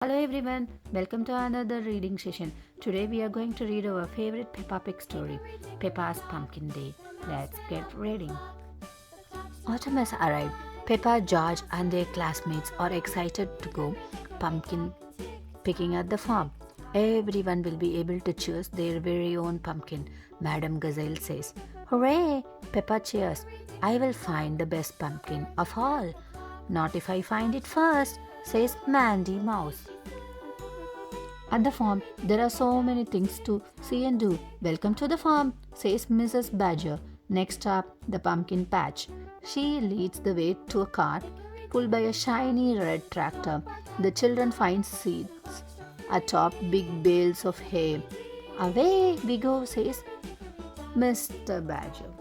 Hello everyone, welcome to another reading session. Today we are going to read our favorite Peppa Pig story, Peppa's Pumpkin Day. Let's get reading. Autumn has arrived. Peppa, George, and their classmates are excited to go pumpkin picking at the farm. Everyone will be able to choose their very own pumpkin, Madam Gazelle says. Hooray! Peppa cheers. I will find the best pumpkin of all. Not if I find it first, says Mandy Mouse. At the farm, there are so many things to see and do. Welcome to the farm, says Mrs. Badger. Next up, the pumpkin patch. She leads the way to a cart pulled by a shiny red tractor. The children find seats atop big bales of hay. Away we go, says Mr. Badger.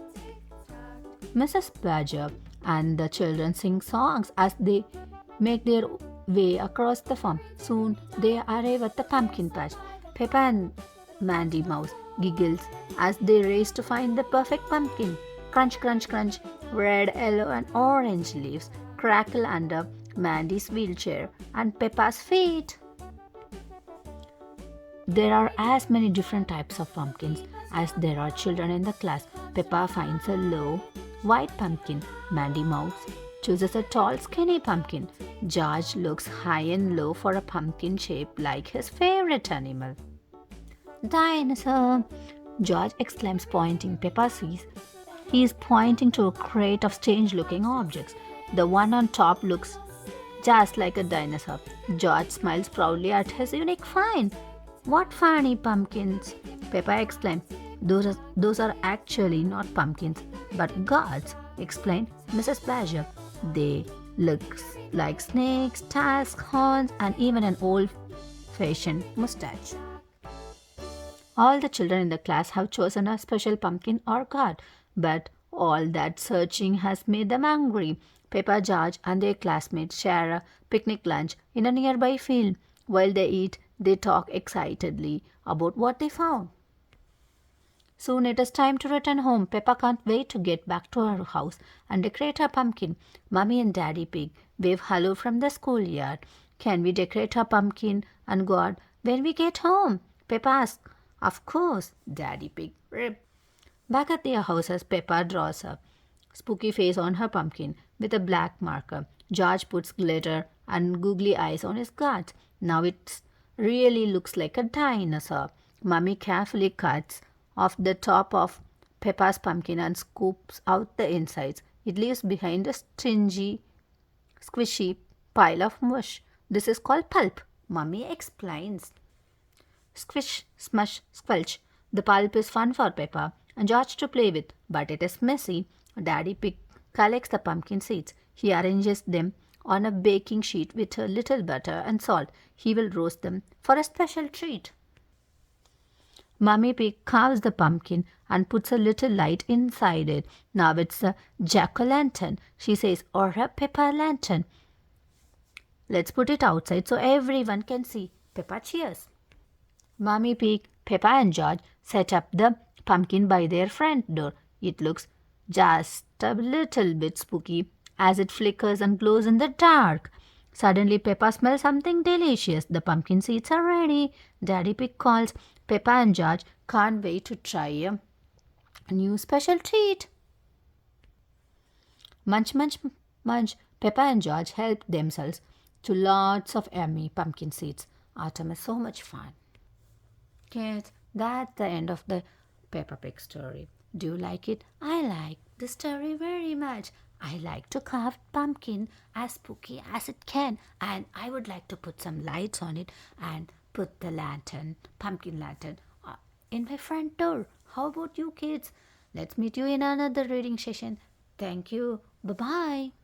Mrs. Badger and the children sing songs as they make their way across the farm. Soon they arrive at the pumpkin patch. Peppa and Mandy Mouse giggles as they race to find the perfect pumpkin. Crunch, crunch, crunch. Red, yellow, and orange leaves crackle under Mandy's wheelchair and Peppa's feet. There are as many different types of pumpkins as there are children in the class. Peppa finds a low, white pumpkin. Mandy Mouse chooses a tall, skinny pumpkin. George looks high and low for a pumpkin shaped like his favorite animal. Dinosaur! George exclaims, pointing. Peppa sees he is pointing to a crate of strange-looking objects. The one on top looks just like a dinosaur. George smiles proudly at his unique find. What funny pumpkins! Peppa exclaimed. Those are actually not pumpkins, but gourds, explained Mrs. Badger. They look like snakes, tusks, horns, and even an old-fashioned mustache. All the children in the class have chosen a special pumpkin or gourd, but all that searching has made them angry. Peppa, George, and their classmates share a picnic lunch in a nearby field. While they eat, they talk excitedly about what they found. Soon it is time to return home. Peppa can't wait to get back to her house and decorate her pumpkin. Mummy and Daddy Pig wave hello from the schoolyard. Can we decorate her pumpkin and gourd when we get home? Peppa asks. Of course, Daddy Pig ripped. Back at their houses, Peppa draws a spooky face on her pumpkin with a black marker. George puts glitter and googly eyes on his gourd. Now it really looks like a dinosaur. Mummy carefully cuts off the top of Peppa's pumpkin and scoops out the insides. It leaves behind a squishy pile of mush. This is called pulp, Mummy explains. Squish, smush, squelch. The pulp is fun for Peppa and George to play with, but it is messy. Daddy Pig collects the pumpkin seeds. He arranges them on a baking sheet with a little butter and salt. He will roast them for a special treat. Mummy Pig carves the pumpkin and puts a little light inside it. Now it's a jack-o'-lantern, she says, or a Peppa lantern. Let's put it outside so everyone can see. Peppa cheers. Mummy Pig, Peppa and George set up the pumpkin by their front door. It looks just a little bit spooky as it flickers and glows in the dark. Suddenly, Peppa smells something delicious. The pumpkin seeds are ready. Daddy Pig calls. Peppa and George can't wait to try a new special treat. Munch, munch, munch. Peppa and George help themselves to lots of yummy pumpkin seeds. Autumn is so much fun. Kids, that's the end of the Peppa Pig story. Do you like it? I like the story very much. I like to carve pumpkin as spooky as it can, and I would like to put some lights on it and put the pumpkin lantern in my front door. How about you kids? Let's meet you in another reading session. Thank you. Bye-bye.